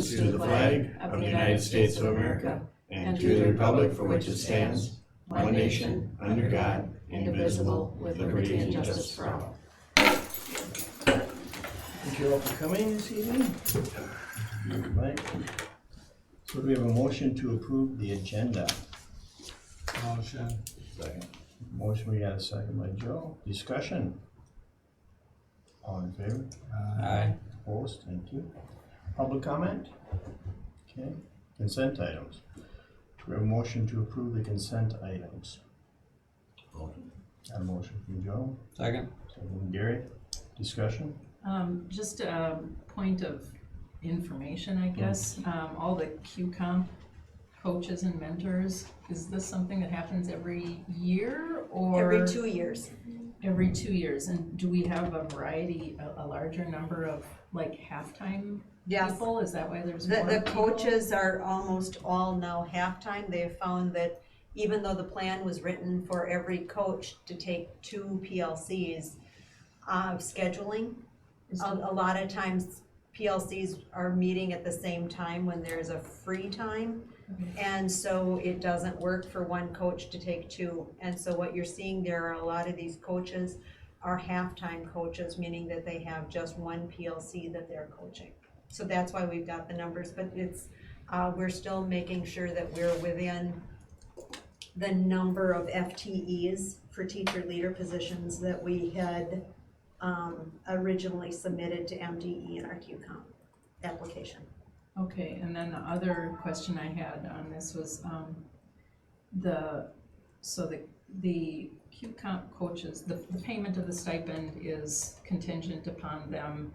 allegiance to the flag of the United States of America and to the republic for which it stands, one nation, under God, indivisible, with liberty and justice for all. Thank you all for coming this evening. Right. So do we have a motion to approve the agenda? Motion. Second. Motion, we got a second by Joe. Discussion? All in favor? Aye. Opposed? Thank you. Public comment? Okay. Consent items. Do we have a motion to approve the consent items? Motion. Got a motion from Joe, Second. second from Gary. Discussion? Just a point of information, I guess. All the QComp coaches and mentors, is this something that happens every year or? Every 2 years. Every 2 years, and do we have a variety, a larger number of like halftime Yes. people? Is that why there's more The people? coaches are almost all now halftime. They've found that even though the plan was written for every coach to take 2 PLCs, scheduling, a lot of times PLCs are meeting at the same time when there's a free time. And so it doesn't work for one coach to take 2. And so what you're seeing there are a lot of these coaches are halftime coaches, meaning that they have just 1 PLC that they're coaching. So that's why we've got the numbers, but it's, we're still making sure that we're within the number of FTEs for teacher leader positions that we had originally submitted to MDE in our QComp application. Okay, and then the other question I had on this was, the QComp coaches, the payment of the stipend is contingent upon them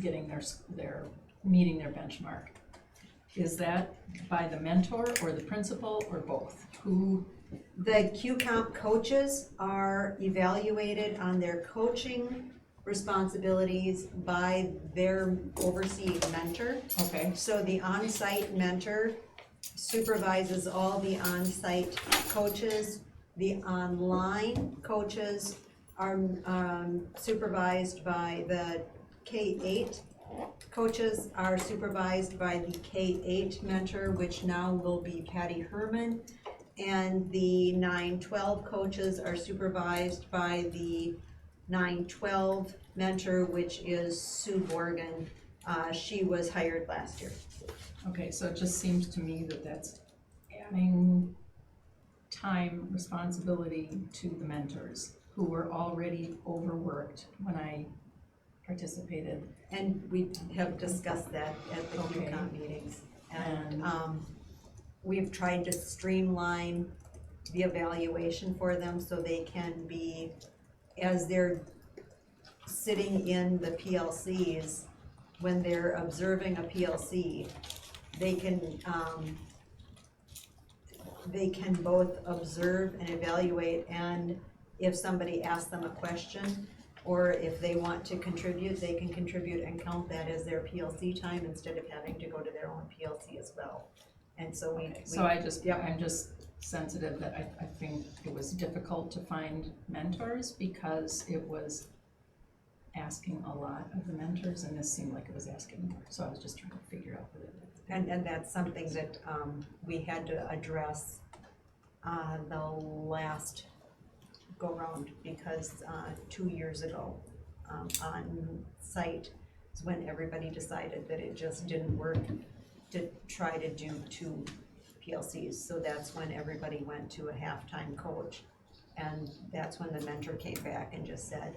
getting their meeting their benchmark. Is that by the mentor or the principal or both? Who? The QComp coaches are evaluated on their coaching responsibilities by their overseeing mentor. Okay, So the on-site mentor supervises all the on-site coaches. The online coaches are supervised by the K-8. Coaches are supervised by the K-8 mentor, which now will be Patty Herman. And the 9-12 coaches are supervised by the 9-12 mentor, which is Sue Morgan. She was hired last year. okay, so it just seems to me that that's adding time responsibility to the mentors who were already overworked when I participated. And we have discussed that at the Okay. QComp meetings. And We've tried to streamline the evaluation for them so they can be, as they're sitting in the PLCs, when they're observing a PLC, they can both observe and evaluate, and if somebody asks them a question, or if they want to contribute, they can contribute and count that as their PLC time instead of having to go to their own PLC as well. And so I'm just sensitive that I think it was difficult to find mentors because it was asking a lot of the mentors, and this seemed like it was asking more. So I was just trying to figure out what it is. And that's something that we had to address the last go-round, because 2 years ago on site is when everybody decided that it just didn't work to try to do 2 PLCs. So that's when everybody went to a halftime coach, and that's when the mentor came back and just said,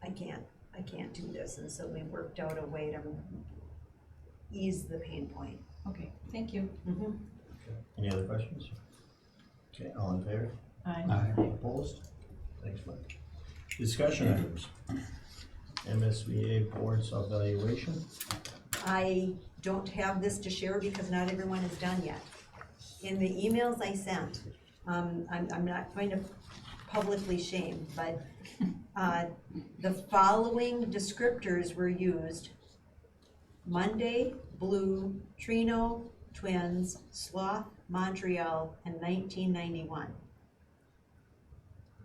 I can't do this. And so we worked out a way to ease the pain point. Okay, thank you. Mm-hmm. Any other questions? Okay, all in favor? Aye. Opposed? Thanks, Mike. Discussion items. MSBA board self-evaluation. I don't have this to share because not everyone is done yet. In the emails I sent, I'm not going to publicly shame, but the following descriptors were used: Monday, Blue, Trino, Twins, Sloth, Montreal, and 1991.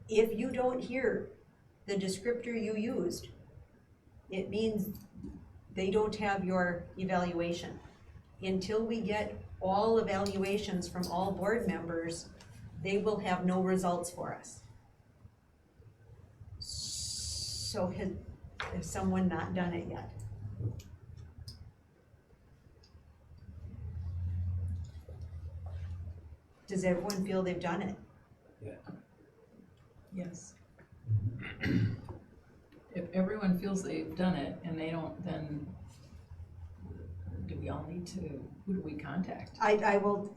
If you don't hear the descriptor you used, it means they don't have your evaluation. Until we get all evaluations from all board members, they will have no results for us. So has someone not done it yet? Does everyone feel they've done it? Yes. If everyone feels they've done it and they don't, then do we all need to, who do we contact? I will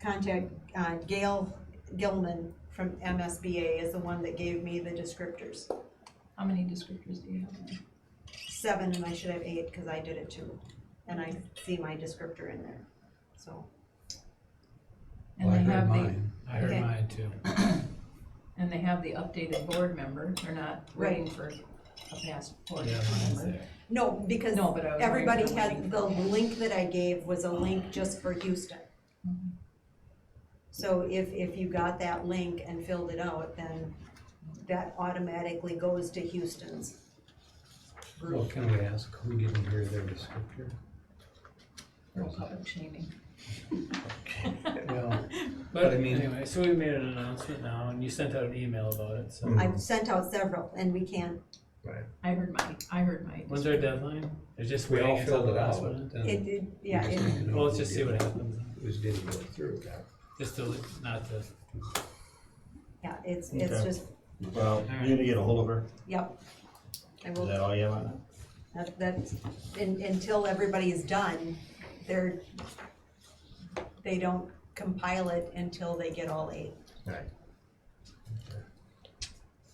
contact Gail Gilman from MSBA is the one that gave me the descriptors. How many descriptors do you have now? 7, and I should have 8, cause I did it too. And I see my descriptor in there, so. And Well, I they heard have the, mine. I heard Okay. mine too. and they have the updated board member, they're not waiting for a past board Yeah, mine's member. there. No, because No, but I was wondering everybody if they're had, waiting the for- link that I gave was a link just for Houston. Mhm. So if you got that link and filled it out, then that automatically goes to Houston's Well, group. can we ask who didn't hear their descriptor? No public shaming. Well, But I mean- anyway, so we made an announcement now, and you sent out an email about it, so. I've sent out several, and we can't, I heard my. When's our deadline? It's just we all waiting until filled the it last out, one, then it, yeah, we just it, need to know Well, let's who just see what didn't- happens, Who's didn't go through. just to, not to, yeah, it's Okay. just, Well, you need to get a hold of her. yep. I Is will, that all you have on that's, until everybody is done, they don't compile it until they get all 8. that?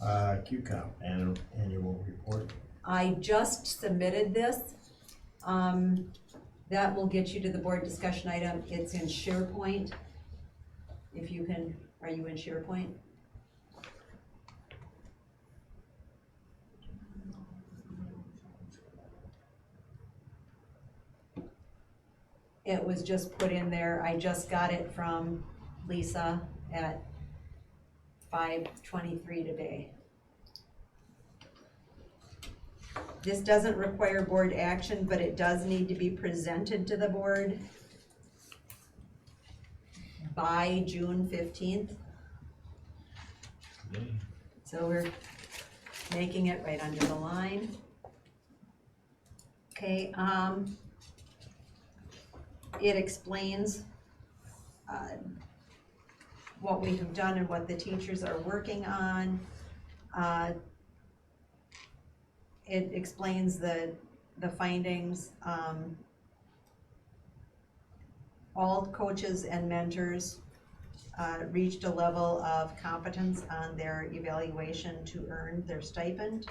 Right. QCOM, annual report. I just submitted this. That will get you to the board discussion item. It's in SharePoint. If you can, are you in SharePoint? It was just put in there. I just got it from Lisa at 5:23 today. This doesn't require board action, but it does need to be presented to the board by June 15th. So we're making it right under the line. Okay, it explains what we have done and what the teachers are working on. It explains the findings. All coaches and mentors reached a level of competence on their evaluation to earn their stipend.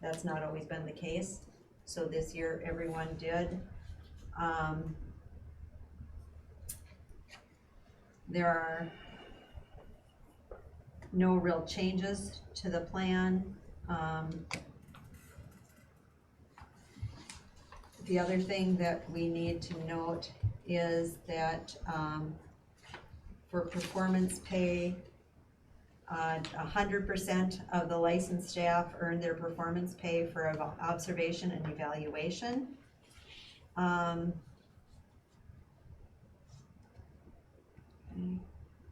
That's not always been the case, so this year everyone did. There are no real changes to the plan. The other thing that we need to note is that for performance pay, 100% of the licensed staff earn their performance pay for observation and evaluation.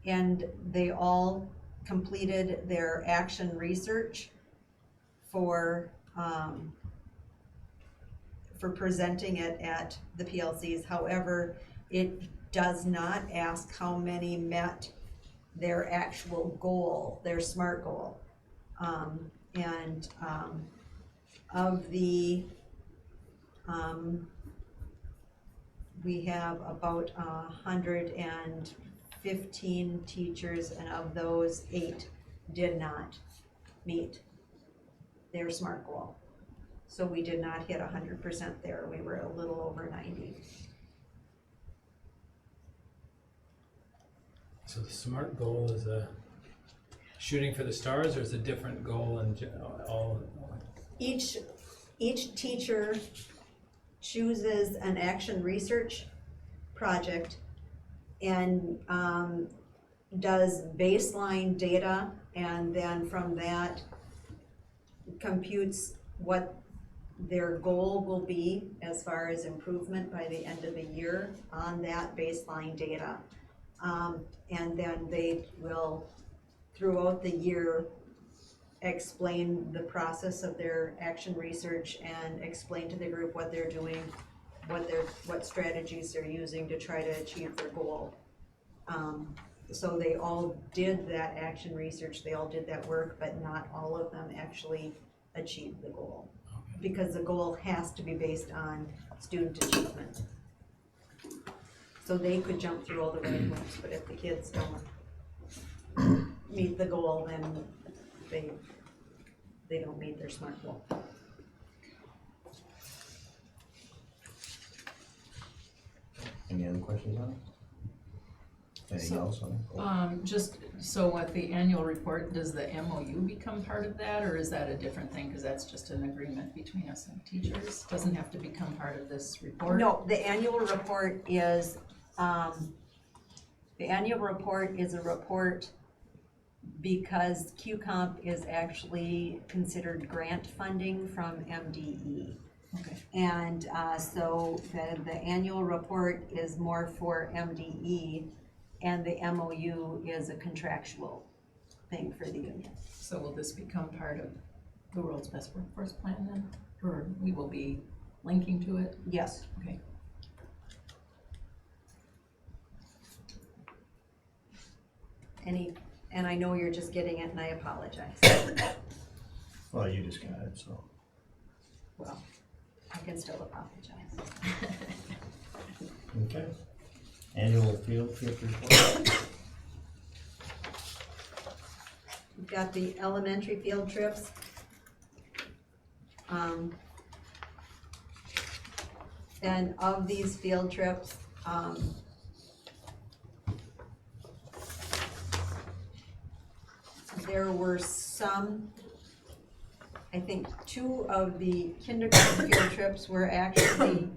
And they all completed their action research for presenting it at the PLCs. However, it does not ask how many met their actual goal, their SMART goal. Of the, we have about 115 teachers, and of those 8 did not meet their SMART goal. So we did not hit 100% there, we were a little over 90. so the SMART goal is a shooting for the stars, or is a different goal in all? Each teacher chooses an action research project and does baseline data, and then from that computes what their goal will be, as far as improvement by the end of the year, on that baseline data. And then they will, throughout the year, explain the process of their action research and explain to the group what they're doing, what strategies they're using to try to achieve their goal. So they all did that action research, they all did that work, but not all of them actually achieved the goal. Because the goal has to be based on student achievement. So they could jump through all the red hoops, but if the kids don't meet the goal, then they don't meet their SMART goal. Any other questions on it? Anything So, else on it? Just, so at the annual report, does the MOU become part of that, or is that a different thing? Cause that's just an agreement between us and teachers, doesn't have to become part of this report? No, the annual report is, a report because QComp is actually considered grant funding from MDE. Okay, And so the annual report is more for MDE, and the MOU is a contractual thing for the union. so will this become part of the World's Best Workforce Plan then? Or we will be linking to it? Yes. Okay. And I know you're just getting it, and I apologize. Well, you just got it, so. Well, I can still apologize. Okay. Annual field trip report. We've got the elementary field trips. And of these field trips, there were some, I think 2 of the kindergarten field trips were actually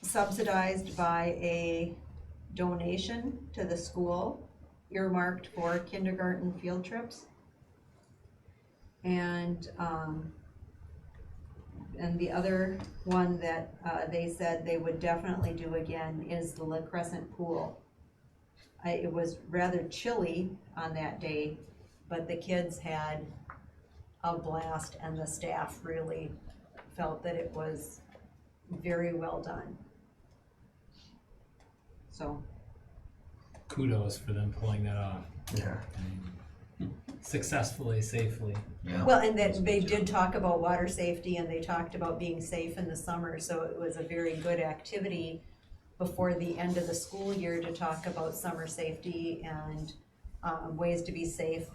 subsidized by a donation to the school earmarked for kindergarten field trips. And the other one that they said they would definitely do again is the La Crescent Pool. It was rather chilly on that day, but the kids had a blast and the staff really felt that it was very well done. So, Kudos for them pulling that off Yeah. successfully, safely. well, and that they did talk about water safety and they talked about being safe in the summer, so it was a very good activity before the end of the school year to talk about summer safety and ways to be safe.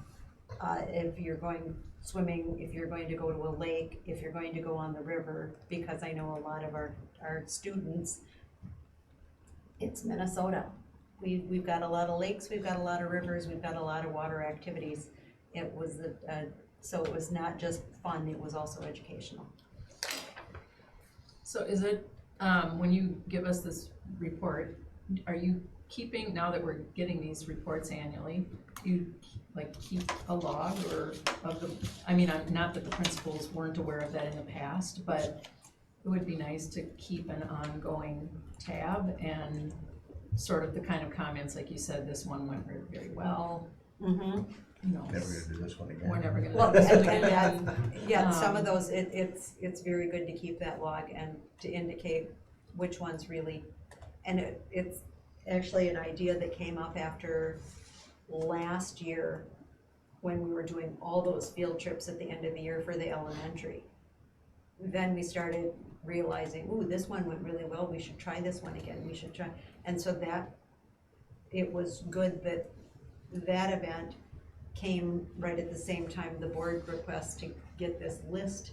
If you're going swimming, if you're going to go to a lake, if you're going to go on the river, because I know a lot of our students, it's Minnesota. We've got a lot of lakes, we've got a lot of rivers, we've got a lot of water activities. It was, so it was not just fun, it was also educational. So is it, when you give us this report, are you keeping, now that we're getting these reports annually, do you like keep a log or of the, I mean, not that the principals weren't aware of that in the past, but it would be nice to keep an ongoing tab and sort of the kind of comments, like you said, this one went very, very well, Mm-hmm. you know. Never gonna do this one again. We're never gonna Well, do this and again. that, yeah, some of those, it's very good to keep that log and to indicate which ones really, and it's actually an idea that came up after last year when we were doing all those field trips at the end of the year for the elementary. Then we started realizing, ooh, this one went really well, we should try this one again, we should try, and so that, it was good that that event came right at the same time the board request to get this list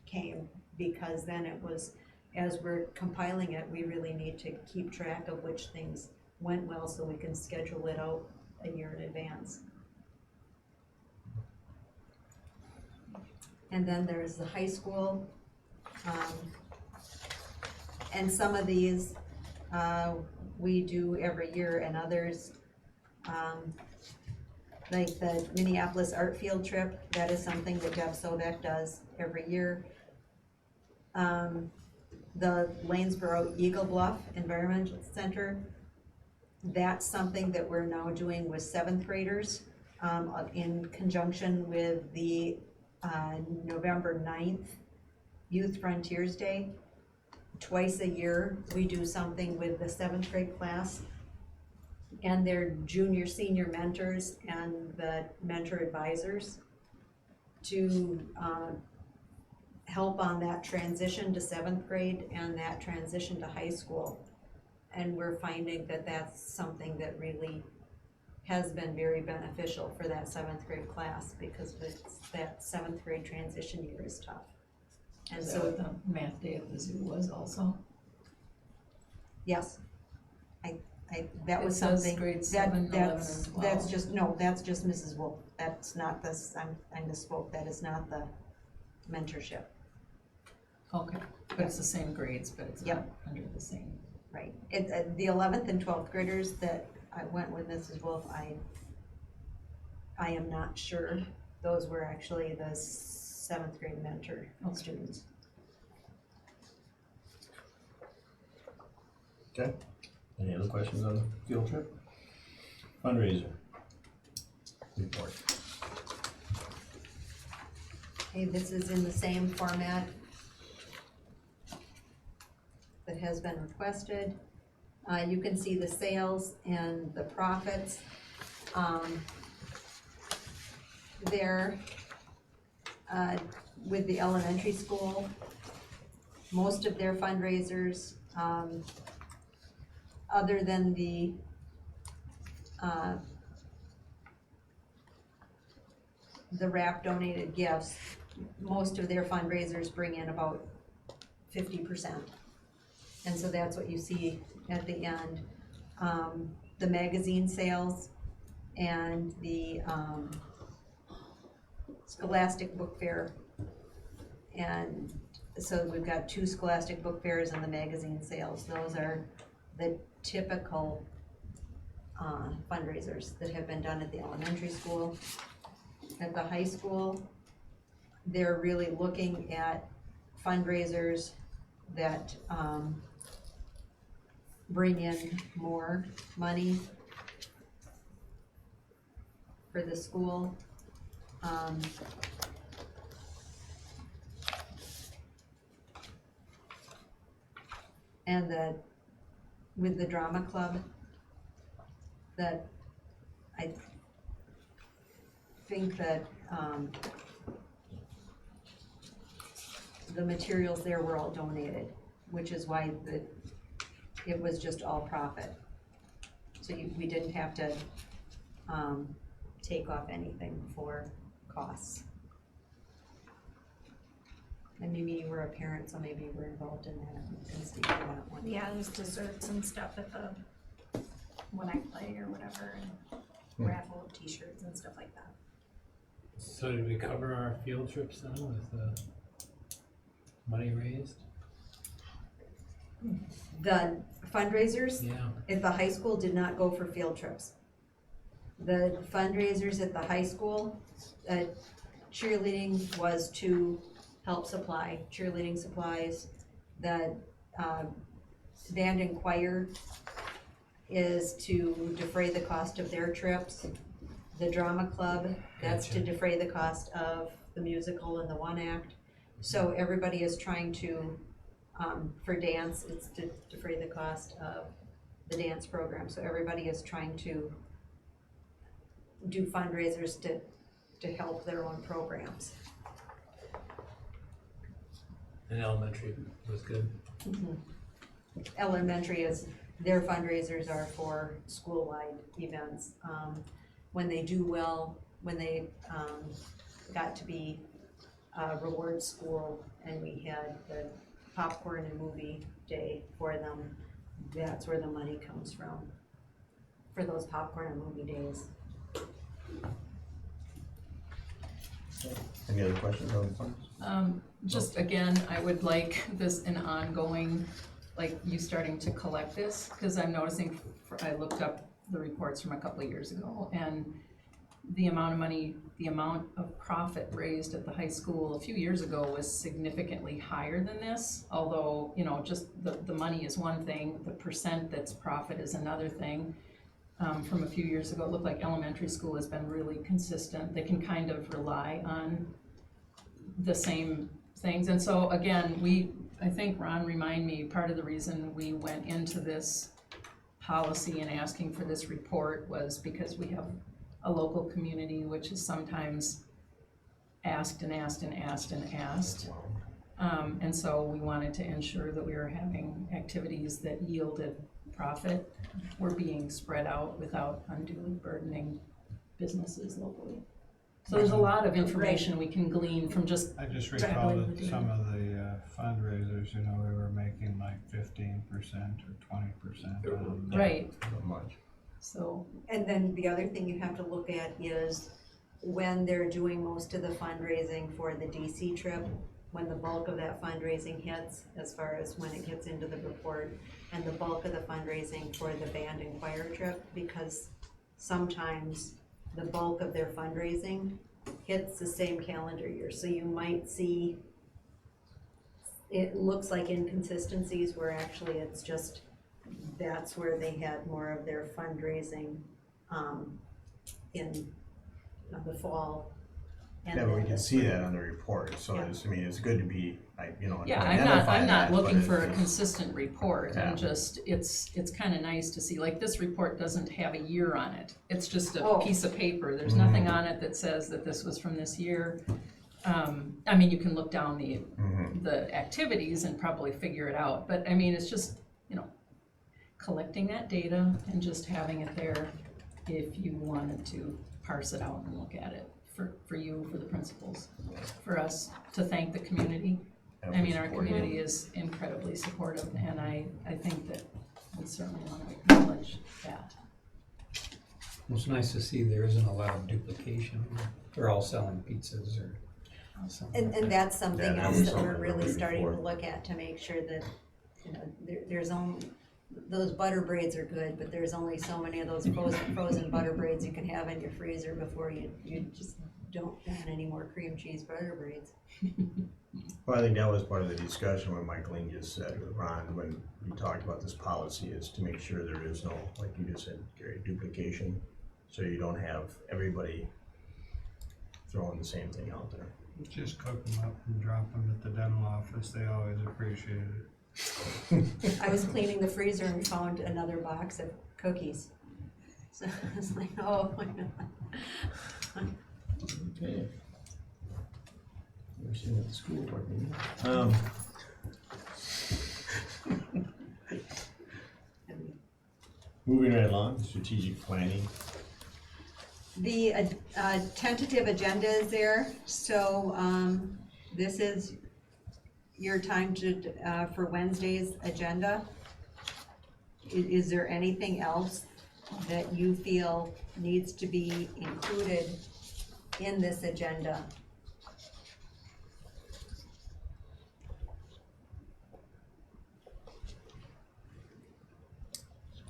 came, because then it was, as we're compiling it, we really need to keep track of which things went well so we can schedule it out a year in advance. And then there's the high school, and some of these we do every year, and others Like the Minneapolis Art Field Trip, that is something that Deb Sobek does every year. The Lanesboro Eagle Bluff Environmental Center, that's something that we're now doing with seventh graders, in conjunction with the, November 9th Youth Frontiers Day. Twice a year, we do something with the seventh grade class and their junior, senior mentors and the mentor advisors to, help on that transition to seventh grade and that transition to high school. And we're finding that that's something that really has been very beneficial for that seventh grade class, because that seventh grade transition year is tough. And Is that so, what the math day at the zoo was also? yes, that was It says something, grades that, 7, 11, that's, and 12. that's just, no, that's just Mrs. Wolf. That's not this, I misspoke, that is not the mentorship, Okay, but it's the same grades, but it's not Yep. under the same. right? The 11th and 12th graders that I went with Mrs. Wolf, I am not sure. Those were actually the seventh grade mentor students. Okay, any other questions on the field trip? Fundraiser report. Okay, this is in the same format that has been requested. You can see the sales and the profits, there. With the elementary school, most of their fundraisers, other than the, RAP donated gifts, most of their fundraisers bring in about 50%. And so that's what you see at the end. The magazine sales and the, Scholastic Book Fair. And so we've got 2 Scholastic Book Fairs and the magazine sales. Those are the typical fundraisers that have been done at the elementary school. At the high school, they're really looking at fundraisers that bring in more money for the school. And with the drama club, that I think that, the materials there were all donated, which is why it was just all profit. So we didn't have to, take off anything for costs. And maybe you were a parent, so maybe you were involved in that, you can speak to that one. Yeah, there's desserts and stuff at the, when I play or whatever, and raffle t-shirts and stuff like that. So did we cover our field trips then with the money raised? The fundraisers Yeah. at the high school did not go for field trips. The fundraisers at the high school, cheerleading was to help supply cheerleading supplies. The band and choir is to defray the cost of their trips. The drama club, that's to Gotcha. defray the cost of the musical and the one act. So everybody is trying to, for dance, it's to defray the cost of the dance program. So everybody is trying to do fundraisers to help their own programs. And elementary was good. Elementary is, their fundraisers are for school-wide events. When they do well, when they got to be a reward school and we had the popcorn and movie day for them, that's where the money comes from, for those popcorn and movie days. Any other questions on the funds? Just again, I would like this an ongoing, like you starting to collect this, because I'm noticing, I looked up the reports from a couple of years ago, and the amount of money, the amount of profit raised at the high school a few years ago was significantly higher than this. Although, you know, just the money is one thing, the percent that's profit is another thing. From a few years ago, it looked like elementary school has been really consistent. They can kind of rely on the same things. And so again, I think Ron remind me, part of the reason we went into this policy and asking for this report was because we have a local community which is sometimes asked and asked and asked and asked. And so we wanted to ensure that we were having activities that yielded profit were being spread out without unduly burdening businesses locally. So there's a lot of information we can glean from just I just recall Extrapolate that the some of the fundraisers, you know, we were making like 15% or 20%. right. Not much. So And then the other thing you have to look at is when they're doing most of the fundraising for the DC trip, when the bulk of that fundraising hits, as far as when it gets into the report, and the bulk of the fundraising for the band and choir trip, because sometimes the bulk of their fundraising hits the same calendar year. So you might see, it looks like inconsistencies where actually it's just, that's where they had more of their fundraising in the fall. And Yeah, but we then can the see spring. that on the report, so Yeah. it's, I mean, it's good to be, like, you know, to yeah, identify I'm not that, but looking for a it's- consistent report. Yeah. I'm just, it's kind of nice to see, like, this report doesn't have a year on it. It's just a Oh. piece of paper. There's Mhm. nothing on it that says that this was from this year. I mean, you can look down Mhm. the activities and probably figure it out, but I mean, it's just, you know, collecting that data and just having it there if you wanted to parse it out and look at it for you, for the principals, for us to thank the community. I mean, our community is incredibly supportive, and I think that we certainly want to acknowledge that. Well, it's nice to see there isn't a lot of duplication. They're all selling pizzas or something. And that's something Yeah, that else was that we're something really that we starting to before. look at to make sure that, you know, there's only, those butter braids are good, but there's only so many of those frozen butter braids you can have in your freezer before you just don't want any more cream cheese butter braids. Well, I think that was part of the discussion when Michaeline just said with Ron, when we talked about this policy, is to make sure there is no, like you just said, Gary, duplication. So you don't have everybody throwing the same thing out there. Just cook them up and drop them at the dental office. They always appreciate it. I was cleaning the freezer and found another box of cookies. So I was like, oh my God. Okay. Never seen it at the school board meeting. Moving right along, strategic planning. The tentative agenda is there, so this is your time to, for Wednesday's agenda. Is there anything else that you feel needs to be included in this agenda?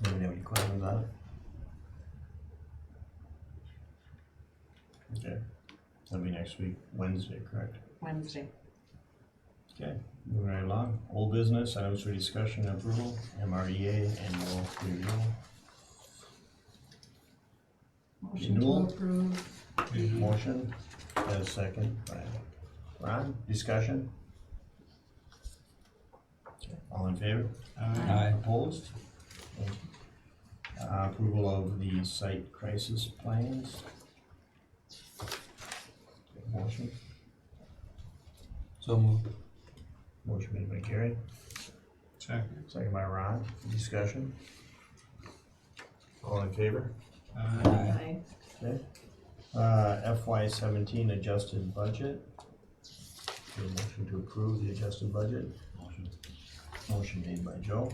Anybody have any questions on it? Okay, that'll be next week, Wednesday, correct? Wednesday. Okay, moving right along, old business, items for discussion and approval, MREA annual review. Motion Renewal? to approve. Motion, as a second, by Ron, discussion? Okay, all in favor? Aye. Opposed? Thank you. Approval of the site crisis plans. Motion, So moved. motion made by Gary, Second. second by Ron, discussion? All in favor? Aye. Okay. FY17 adjusted budget. Okay, motion to approve the adjusted budget. Motion made by Joe,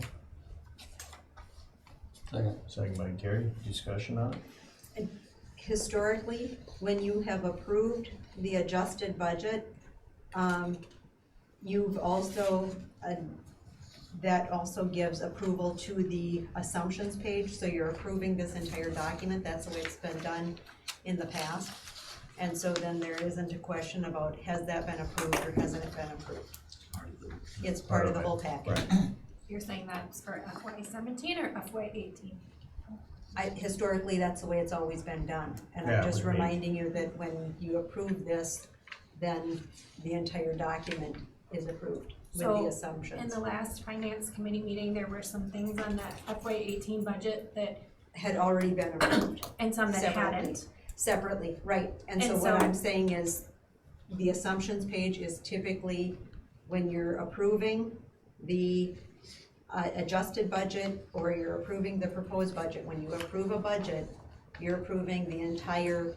Second. second by Gary, discussion on it? Historically, when you have approved the adjusted budget, you've also that also gives approval to the assumptions page, so you're approving this entire document, that's the way it's been done in the past. And so then there isn't a question about has that been approved or hasn't it been approved? It's part of the whole package. Right. You're saying that's for FY 17 or FY 18? Historically, that's the way it's always been done, and Yeah, I'm just we made- reminding you that when you approve this, then the entire document is approved with So, the In assumptions. the last finance committee meeting, there were some things on that FY 18 budget that, Had already been approved and some that Separately. hadn't. separately, right, and so And what so- I'm saying is, the assumptions page is typically when you're approving the adjusted budget, or you're approving the proposed budget. When you approve a budget, you're approving the entire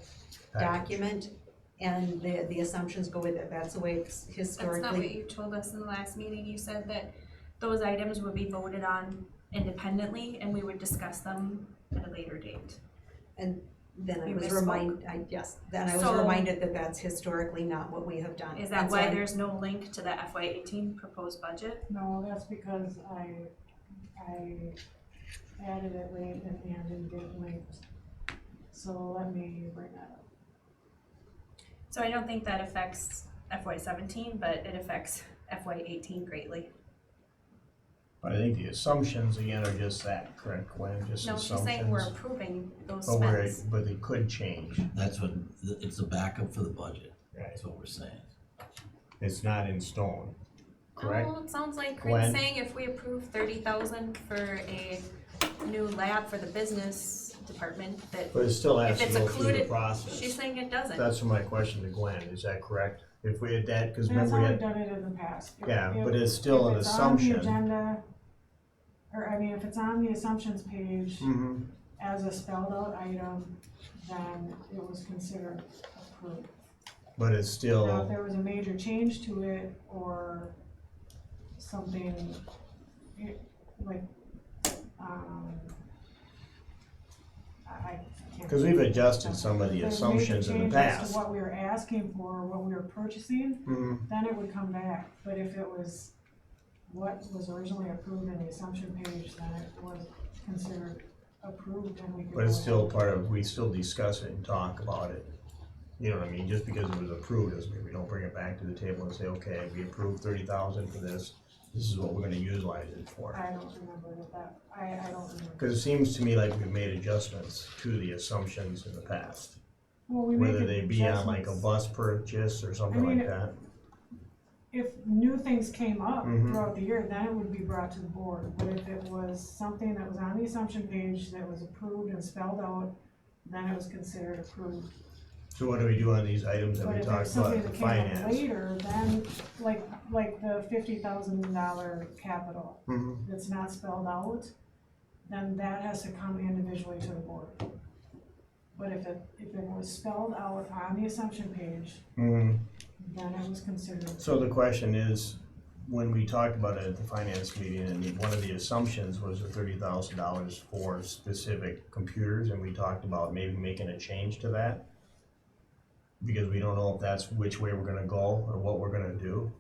document, and the assumptions go with it. That's the way it's That's not what historically. you told us in the last meeting. You said that those items would be voted on independently and we would discuss them at a later date. And then I You was misspoke. then I was So- reminded that that's historically not what we have done. Is that And so why I'm- there's no link to the FY 18 proposed budget? No, that's because I added it late and didn't get it linked. So let me bring that up. So I don't think that affects FY 17, but it affects FY 18 greatly. But I think the assumptions again are just that, correct, Gwen, just No, assumptions? she's saying we're approving those But spends. but they could change, That's what, it's a backup for the budget, right? that's what we're saying. It's not in stone, correct? Oh, it sounds like Gwen? Craig's saying if we approve 30,000 for a new lab for the business department, that But it still has if to it's go through the included, process. she's saying it doesn't. That's my question to Gwen, is that correct? If we had that, cause That's remember how we we've had, done it in the past. yeah, but it's still an If it's on the assumption. agenda, or I mean, if it's on the assumptions page Mm-hmm, as a spelled out item, then it was considered approved. but it's Now, if still, there was a major change to it or something, like, I can't. cause we've adjusted some of the If there was assumptions major in the changes to past. what we were asking for, what we were purchasing, Mhm. then it would come back. But if it was what was originally approved in the assumption page, then it was considered approved and we could. But it's go still ahead. part of, we still discuss it and talk about it. You know what I mean, just because it was approved doesn't mean we don't bring it back to the table and say, okay, we approved 30,000 for this, this is what we're gonna utilize it for. I don't remember that, I don't remember. Cause it seems to me like we've made adjustments to the assumptions in the past. Well, we make Whether they be on like a adjustments. bus purchase or something I mean, like that. If new things came up Mhm. throughout the year, then it would be brought to the board. But if it was something that was on the assumption page that was approved and spelled out, then it was considered approved. So what do we do on these items that But we if there's talked something about, that the came up finance? later, then, like the $50,000 capital Mhm. that's not spelled out, then that has to come individually to the board. But if it was spelled out on the assumption page, Mhm. then it was considered. So the question is, when we talked about it at the finance meeting, and one of the assumptions was the $30,000 for specific computers, and we talked about maybe making a change to that. Because we don't know if that's which way we're gonna go or what we're gonna do.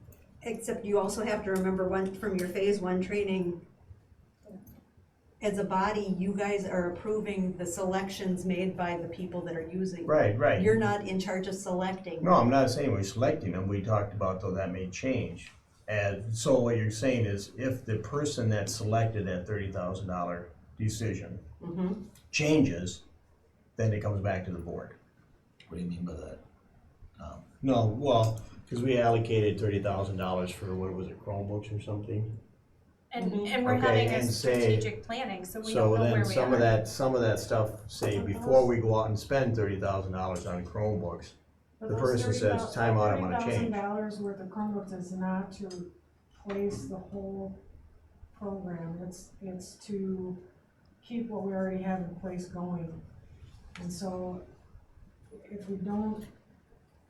Except you also have to remember one, from your phase one training, as a body, you guys are approving the selections made by the people that are using. Right, right. You're not in charge of selecting. No, I'm not saying we're selecting them, we talked about though that may change. And so what you're saying is if the person that selected that $30,000 decision Mhm. changes, then it comes back to the board. What do you mean by that? No, well, cause we allocated $30,000 for, what was it, Chromebooks or something? And we're Okay, having a and say- strategic planning, so we So don't know then where we some of are. some of that stuff, say, before we go out and spend $30,000 on Chromebooks, But The those person says, 30,000 "Time out, I wanna change." $30,000 worth of Chromebooks is not to place the whole program, it's to keep what we already have in place going. And so, if we don't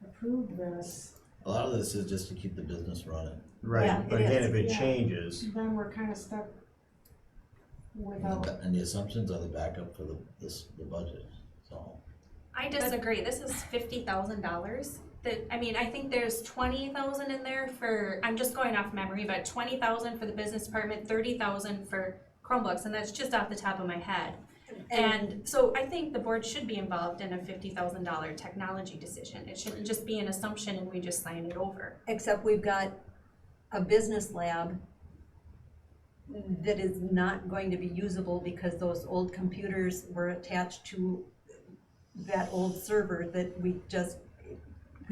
approve this, A lot of this is just to keep the business running. Yeah, right, but it again, is, if it yeah. changes, then we're kinda stuck without. And the assumptions are the backup for the budget, so. I disagree. This is $50,000 I think there's 20,000 in there for, I'm just going off memory, but 20,000 for the business department, 30,000 for Chromebooks, and that's just off the top of my head. And so I think the board should be involved in a $50,000 technology decision. It shouldn't just be an assumption and we just sign it over. Except we've got a business lab that is not going to be usable because those old computers were attached to that old server that we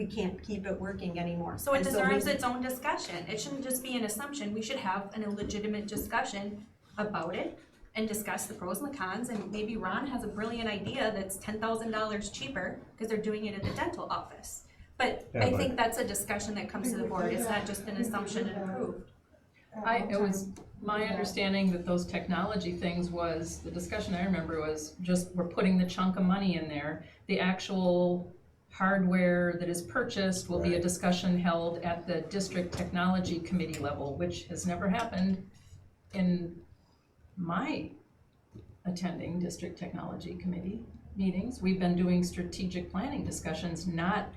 can't keep it working anymore. So it And deserves we- its own discussion. It shouldn't just be an assumption. We should have a legitimate discussion about it and discuss the pros and the cons, and maybe Ron has a brilliant idea that's $10,000 cheaper because they're doing it at the dental office. But Yeah, I but- think that's a discussion that comes to the board. It's not just an assumption and approved. It was my understanding that those technology things was, the discussion I remember was just, we're putting the chunk of money in there. The actual hardware that is purchased will be a Right. discussion held at the district technology committee level, which has never happened in my attending district technology committee meetings. We've been doing strategic planning discussions, not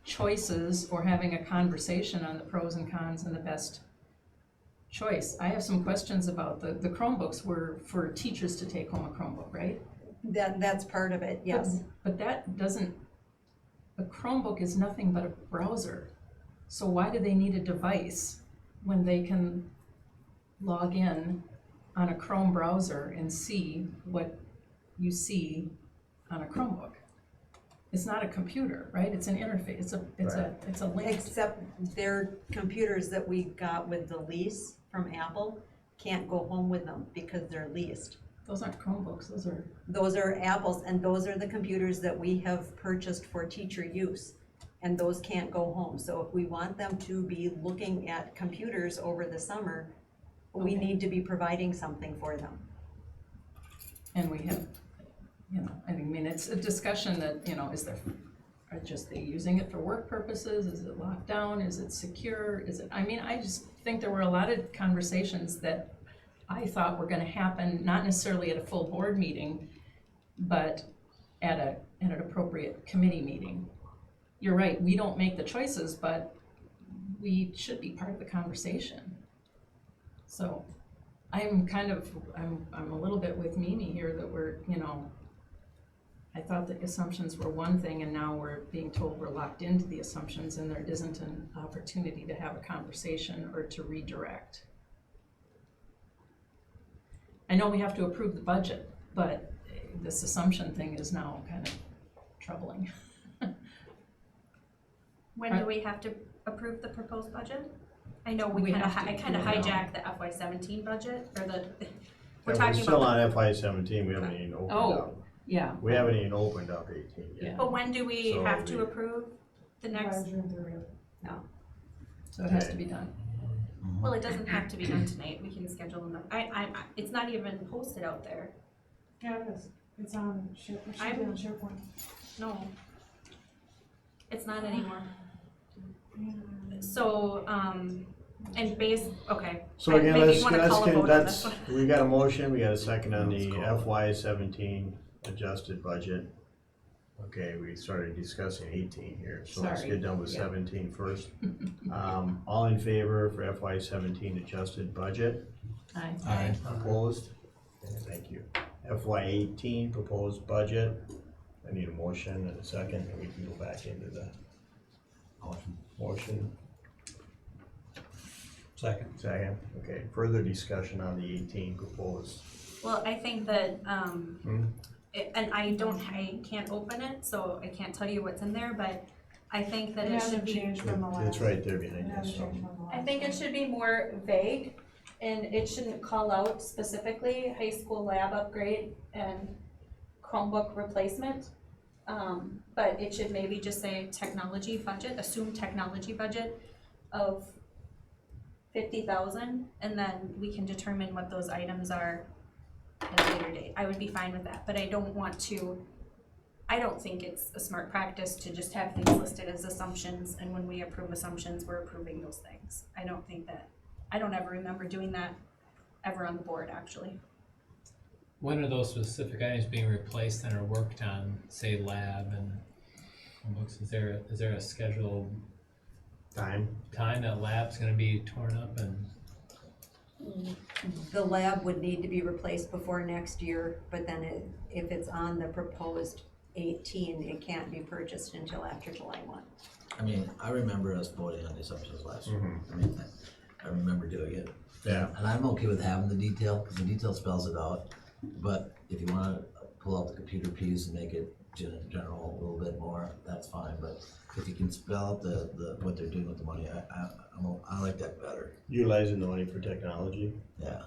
choices or having a conversation on the pros and cons and the best choice. I have some questions about the Chromebooks were for teachers to take home a Chromebook, right? That's part of it, yes. But that doesn't, a Chromebook is nothing but a browser. So why do they need a device when they can log in on a Chrome browser and see what you see on a Chromebook? It's not a computer, right? It's an interface, it's a link. Except their computers that we got with the lease from Apple can't go home with them because they're leased. Those aren't Chromebooks, those are, Those are Apple's, and those are the computers that we have purchased for teacher use. And those can't go home. So if we want them to be looking at computers over the summer, we Okay. need to be providing something for them. and we have, I mean, it's a discussion that, are just they using it for work purposes? Is it locked down? Is it secure? I just think there were a lot of conversations that I thought were gonna happen, not necessarily at a full board meeting, but at an appropriate committee meeting. You're right, we don't make the choices, but we should be part of the conversation. So I'm a little bit with Mimi here that we're, I thought the assumptions were one thing and now we're being told we're locked into the assumptions and there isn't an opportunity to have a conversation or to redirect. I know we have to approve the budget, but this assumption thing is now kind of troubling. When do we have to approve the proposed budget? I know We have to I kind of do it now. hijacked the FY17 budget, or we're We're talking still about, on FY 17, we haven't even opened Oh. up. Yeah. We haven't even opened up 18 yet. Yeah. but when do we So have to we- approve the By next? June 30th. So it has to be done. Well, it doesn't have to be done tonight, we can schedule them, it's not even posted out there, Yeah, it is. It's on SharePoint. It should be on SharePoint. no. It's not anymore. So, and okay. So again, Maybe let's, you wanna let's, call a vote on this that's, one. we got a motion, we got a second on the FY 17 adjusted budget. Okay, we started discussing 18 here, so let's Sorry. get done with Yeah. 17 first. All in favor for FY 17 adjusted budget? Aye. Opposed? Okay, thank you. FY 18 proposed budget. I need a motion and a second, and we can go back into the motion. Second, okay. Further discussion on the 18 proposed. Well, I think that, and I can't open it, so I can't tell you what's in there, but I think that It it should hasn't be, changed from the last. It's right there It behind you, hasn't so. changed from the last. I think it should be more vague, and it shouldn't call out specifically high school lab upgrade and Chromebook replacement. But it should maybe just say technology budget, assume technology budget of 50,000, and then we can determine what those items are at a later date. I would be fine with that, but I don't think it's a smart practice to just have things listed as assumptions, and when we approve assumptions, we're approving those things. I don't ever remember doing that ever on the board, actually. When are those specific items being replaced and are worked on, say lab and Chromebooks, is there a scheduled Time, time that lab's gonna be torn up and? The lab would need to be replaced before next year, but then if it's on the proposed 18, it can't be purchased until after July 1. I mean, I remember us voting on the assumptions last year. Mhm. I mean, I remember doing it. Yeah. And I'm okay with having the detail, because the detail spells it out. But if you wanna pull out the computer piece and make it general a little bit more, that's fine. But if you can spell out what they're doing with the money, I like that better. utilizing the money for technology. Yeah.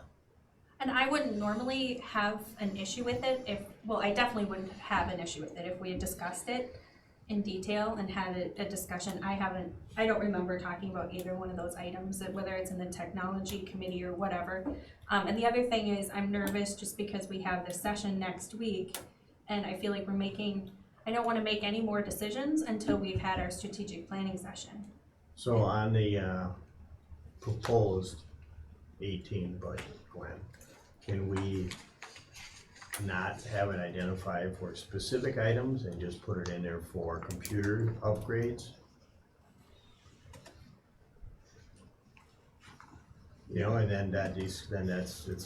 And I wouldn't normally have an issue with it I definitely wouldn't have an issue with it if we had discussed it in detail and had a discussion. I don't remember talking about either one of those items, whether it's in the technology committee or whatever. And the other thing is, I'm nervous just because we have this session next week, and I feel like I don't wanna make any more decisions until we've had our strategic planning session. So on the proposed 18 budget, Gwen, can we not have it identified for specific items and just put it in there for computer upgrades? You know, and then it's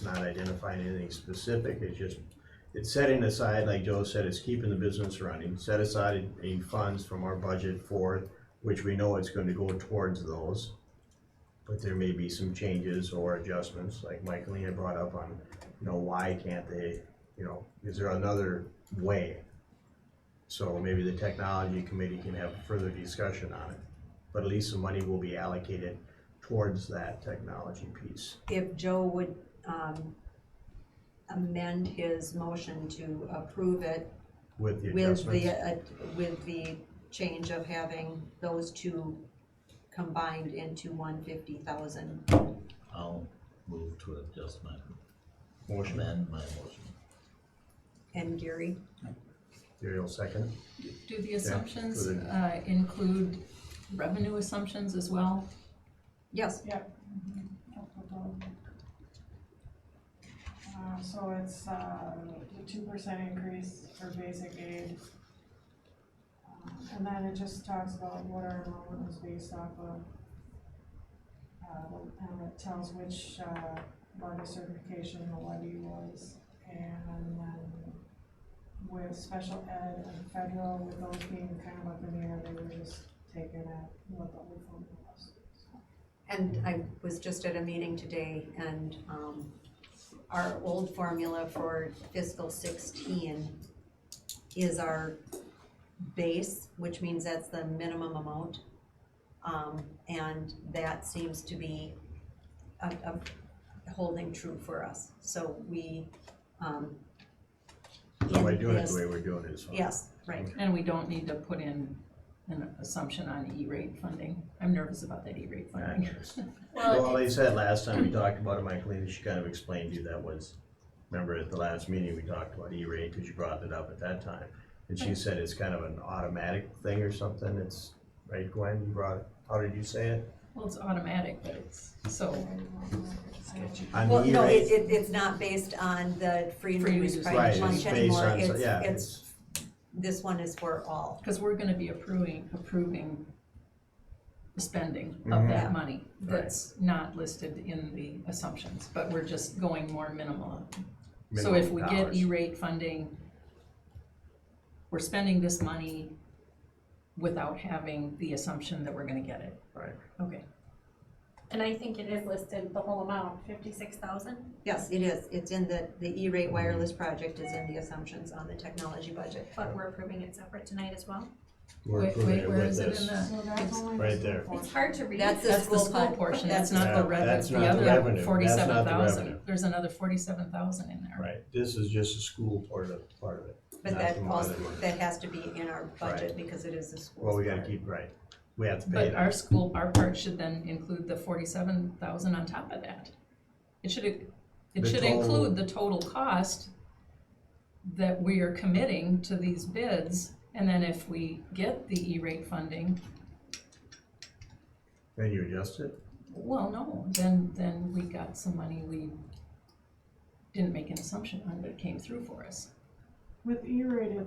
not identifying anything specific, it's setting aside, like Joe said, it's keeping the business running, set aside a funds from our budget for, which we know it's going to go towards those. But there may be some changes or adjustments, like Michael had brought up on, why can't they, is there another way? So maybe the technology committee can have further discussion on it, but at least some money will be allocated towards that technology piece. If Joe would amend his motion to approve it With the with adjustments. with the change of having those two combined into 150,000. I'll move to adjust my, Motion, amend my motion. And Gary? Gary will second. Do the assumptions for include revenue assumptions as well? Yes. Yep. So it's the 2% increase for basic aid. And then it just talks about what our enrollment was based off of. And it tells which levy certification the levy was. And then with special ed and federal, with those being kind of up in the air, they were just taking at what the whole formula was. So. And I was just at a meeting today, and our old formula for fiscal 16 is our base, which means that's the minimum amount. And that seems to be a holding true for us. So we, So by in doing it this- the way we're doing it is fine. Yes, right. And we don't need to put in an assumption on E-rate funding. I'm nervous about that E-rate funding. Well, like I said, last time we talked about it, Michaeline, she kind of explained to you that was, remember at the last meeting, we talked about E-rate, because you brought it up at that time. And she said it's kind of an automatic thing or something, it's, right, Gwen, you brought it, how did you say it? Well, it's automatic, but it's, so, On Well, the no, E-rate? it's not based on the free and Free reduced reduced private Right, lunch it's based anymore. on, yeah, It's, this one is for all. because we're gonna be approving the spending of Mhm. that money that's not listed in the assumptions, but we're just going more minimal. So if we minimum get dollars. E-rate funding, we're spending this money without having the assumption that we're gonna get it. Right. Okay. And I think it is listed, the whole amount, 56,000. Yes, it is. It's in the E-rate wireless project is in the assumptions on the technology budget. But we're approving it separate tonight as well. We're Wait, approving it where with is it in this. the? So that's only right the there. school It's hard to read. That's the That's the school school fund. portion, That's that's not Yeah, the revenue, that's the not the other revenue. That's not the 47,000, revenue. there's another 47,000 in there. Right, this is just a school part of it. But not that the also, other money. that has to be in our budget Right. because it is the school's Well, we gotta part. keep, right, we have to pay But it. our part should then include the 47,000 on top of that. It should The should total- include the total cost that we are committing to these bids, and then if we get the E-rate funding, Then you adjust it? well, no, then we got some money we didn't make an assumption on, but it came through for us. With E-rate,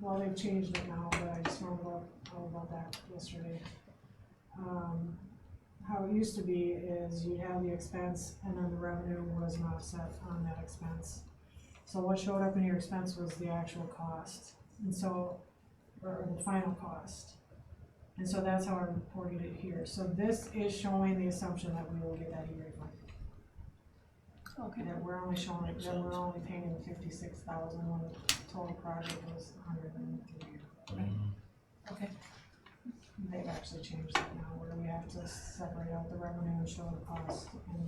well, they've changed it now, but I just found out about that yesterday. How it used to be is you'd have the expense and then the revenue was an offset on that expense. So what showed up in your expense was the actual cost, and so, or the final cost. And so that's how I reported it here. So this is showing the assumption that we will get that E-rate fund. Okay. That we're only showing, that we're only paying 56,000 when the total project was 103. Okay. They've actually changed that now, where we have to separate out the revenue and show the cost and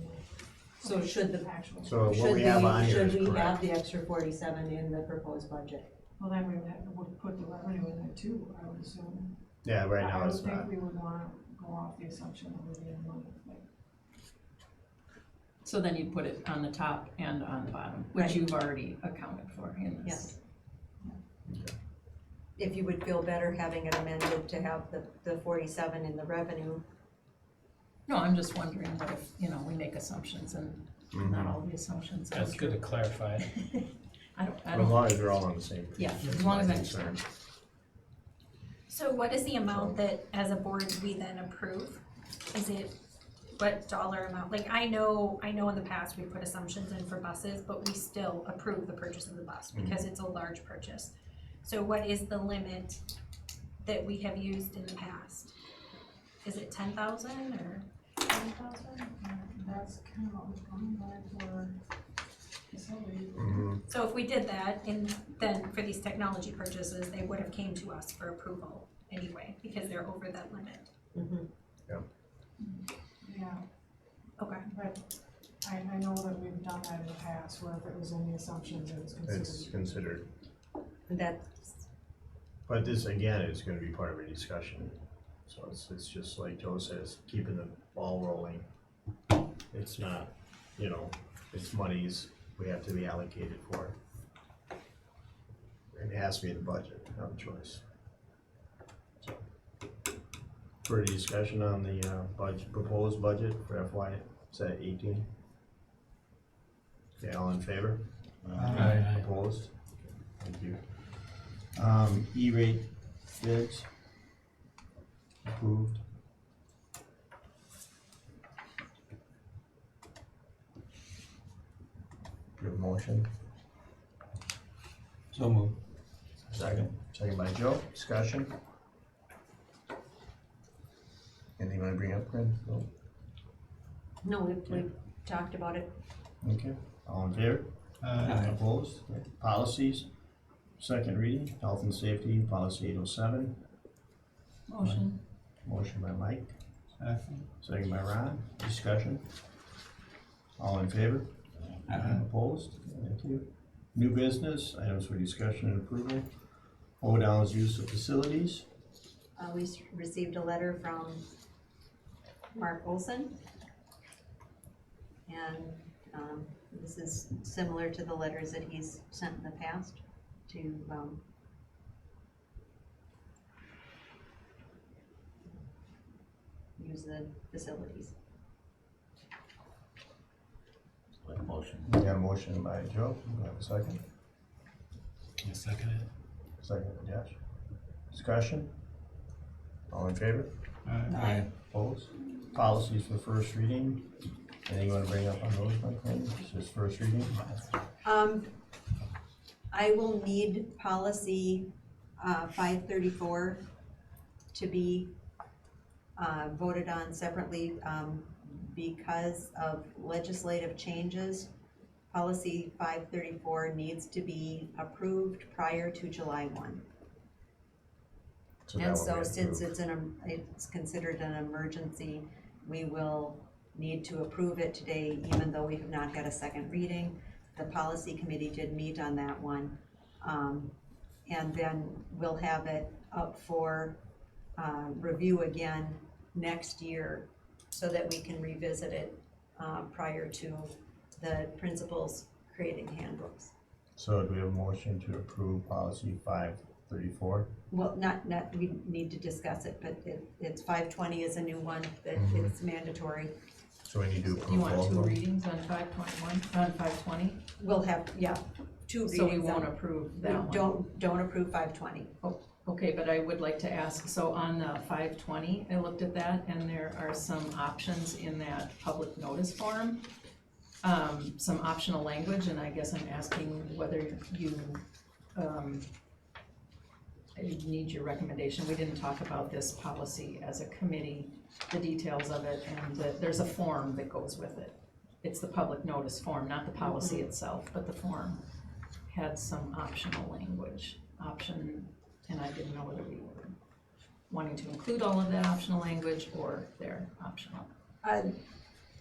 So should the, actual. So what should we have on here should is we have correct. the extra 47 in the proposed budget? Well, then we would put the revenue in there too, I would assume. Yeah, right now I it's would think not. we would wanna go off the assumption that we're getting money, like, So then you put it on the top and on the bottom, which Right. you've already accounted for in this. Yes. If you would feel better having it amended to have the 47 in the revenue. No, I'm just wondering what if, you know, we make assumptions and not all the assumptions go That's good to through. clarify. I As don't, long as we're all on the same page. Yeah, That's as long my as I concern. understand. So what is the amount that as a board we then approve? Is it, what dollar amount? Like, I know in the past we put assumptions in for buses, but we still approve the purchase of the bus because it's a large purchase. So what is the limit that we have used in the past? Is it 10,000 or 20,000? that's kind of what was going by for facility. So if we did that, and then for these technology purchases, they would have came to us for approval anyway, because they're over that limit. Yeah, Okay. but I know that we've done that in the past, where if it was in the assumptions, it was It's considered. considered, That's, but this again is gonna be part of a discussion. So it's just like Joe says, keeping the ball rolling. It's not, you know, it's monies we have to be allocated for. It has to be in the budget, no choice. So, further discussion on the budget, proposed budget for FY, is that 18? Okay, all in favor? Aye. Opposed? Thank you. E-rate bids. Approved. Do you have a motion? So moved. Second. Second by Joe, discussion. Anything you wanna bring up, Brent? No? no, we've talked about it. Okay, all in favor? Aye. Opposed? Policies, second reading, health and safety, policy 807. Motion. Motion by Mike, Second. second by Ron, discussion. All in favor? Opposed? Thank you. New business, items for discussion and approval. O-Down's use of facilities. We received a letter from Mark Olson. And, this is similar to the letters that he's sent in the past to, use the facilities. Like motion. We got a motion by Joe, we have a second. You second it? Second by Josh. Discussion? All in favor? Aye. Opposed? Policies for first reading. Anything you wanna bring up on those, Mike? It's just first reading? I will need policy, 534 to be, voted on separately, because of legislative changes. Policy 534 needs to be approved prior to July 1. So that And will so be since approved. it's considered an emergency, we will need to approve it today, even though we have not had a second reading. The policy committee did meet on that one. And then we'll have it up for, review again next year so that we can revisit it, prior to the principals creating handbooks. So do we have a motion to approve policy 534? Well, not, we need to discuss it, but it's 520 is a new one that Mhm. it's mandatory. So we need to Do you approve want all of two them? readings on 521, on 520? We'll have, yeah, two So we readings won't on. approve that one? Don't approve 520. Okay, but I would like to ask, so on the 520, I looked at that, and there are some options in that public notice form, some optional language, and I guess I'm asking whether you, I need your recommendation. We didn't talk about this policy as a committee, the details of it, and there's a form that goes with it. It's the public notice form, not the policy itself, but the form had some optional language, and I didn't know whether we were wanting to include all of that optional language or they're optional.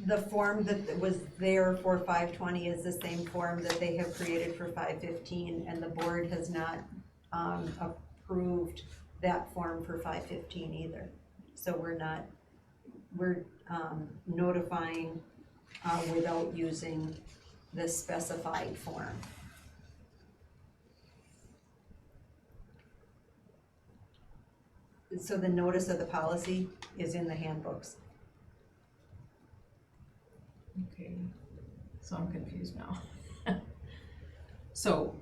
The form that was there for 520 is the same form that they have created for 515, and the board has not approved that form for 515 either. So we're notifying without using the specified form. So the notice of the policy is in the handbooks. Okay, so I'm confused now. So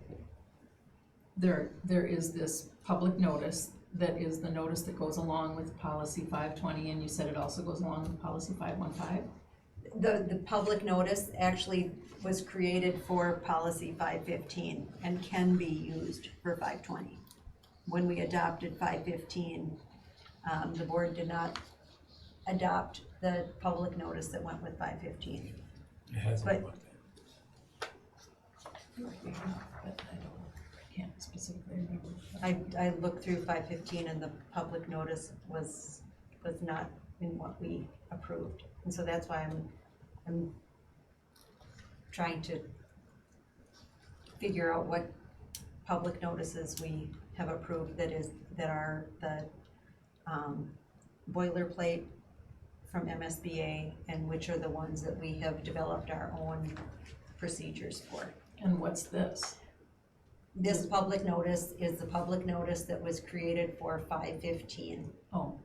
there is this public notice that is the notice that goes along with policy 520, and you said it also goes along with policy 515? The public notice actually was created for policy 515 and can be used for 520. When we adopted 515, the board did not adopt the public notice that went with 515. It hasn't But- looked at. But I can't specifically remember. I looked through 515 and the public notice was not in what we approved. And so that's why I'm trying to figure out what public notices we have approved that are the boilerplate from MSBA, and which are the ones that we have developed our own procedures for. And what's this? This public notice is the public notice that was created for 515. Oh. All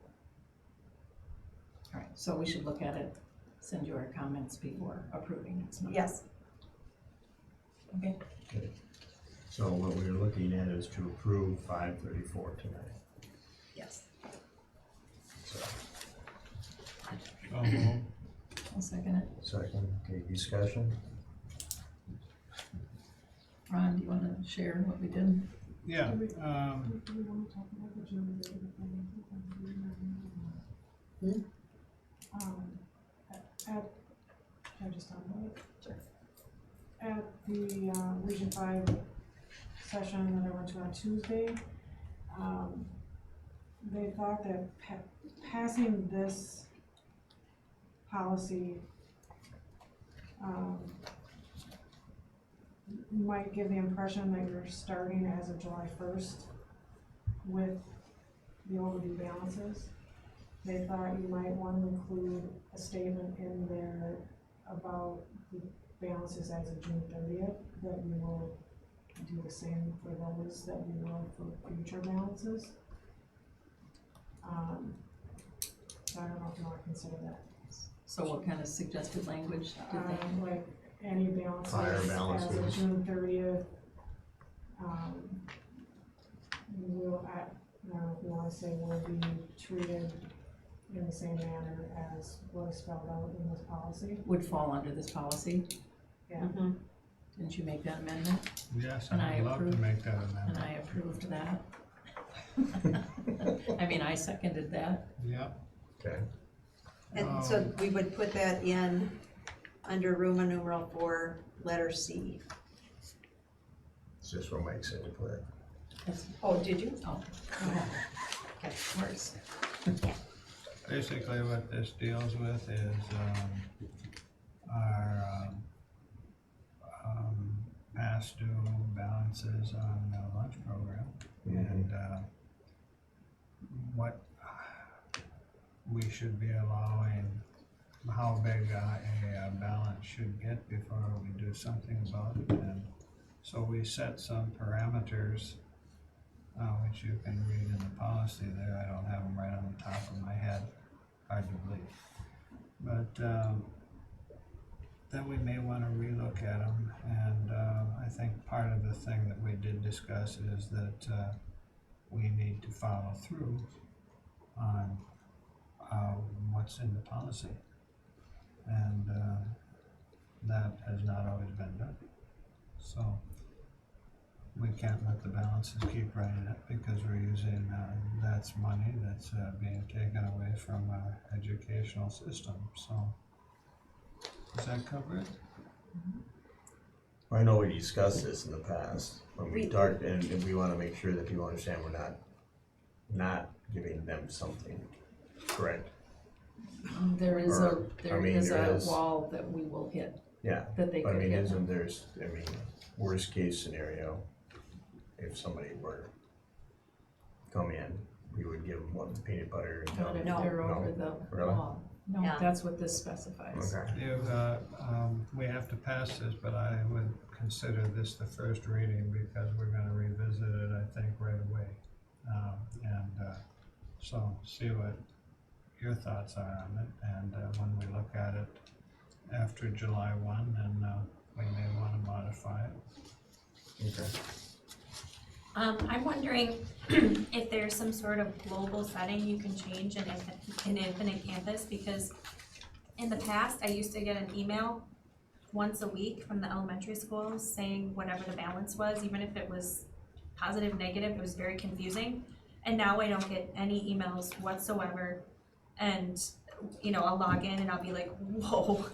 right, so we should look at it, send you our comments before approving it. So- Yes, Okay, Okay. So what we're looking at is to approve 534 tonight. yes. So, So moved. I'll second it. second, okay, discussion? Ron, do you wanna share what we did? Yeah, Do we want to talk about the June can I just talk about it? Sure. At the Region 5 session that I went to on Tuesday, they thought that passing this policy might give the impression that you're starting as of July 1st with the overdue balances. They thought you might want to include a statement in there about the balances as of June 30th, that you will do the same for those that you will for future balances. So I don't know if you want to consider that. So what kind of suggested language did they? Like any balances Higher as of balances. June 30th. Will, I don't know if you want to say will be treated in the same manner as was spelled out in this policy. Would fall under this policy? Yeah. Mhm. Didn't you make that amendment? yes, And I I'd love to approve. make that And amendment. I approved that. I mean, I seconded that. Yep, Okay, And so we would put that in under Roman numeral 4, letter C. it's just what Mike said to put it. That's- Oh, did you? Oh, Okay. worse. basically what this deals with is, our, past due balances on the lunch program. And, what we should be allowing, how big a balance should get before we do something about it. And so we set some parameters, which you can read in the policy there. I don't have them right on the top of my head, hard to believe. But, then we may wanna relook at them. And, I think part of the thing that we did discuss is that, we need to follow through on, what's in the policy. And, that has not always been done. So, we can't let the balances keep running up because we're using, that's money that's, being taken away from our educational system, so. Does that cover it? I know we discussed this in the past, when we We- talked, and we wanna make sure that people understand we're not giving them something, correct? There is Or, there I mean, is there a is- wall that we will hit, Yeah, that they but I could mean, hit. isn't there's, I mean, worst case scenario, if somebody were to come in, we would give them what, peanut butter and Not if No. they're over the Really? wall. No, Yeah. that's what this specifies. Okay. You've, we have to pass this, but I would consider this the first reading because we're gonna revisit it, I think, right away. So see what your thoughts are on it, and, when we look at it after July 1, then, we may wanna modify it. Okay. I'm wondering if there's some sort of global setting you can change in Infinite Campus, because in the past, I used to get an email once a week from the elementary schools saying whatever the balance was, even if it was positive, negative, it was very confusing. And now I don't get any emails whatsoever, and, you know, I'll log in and I'll be like, whoa,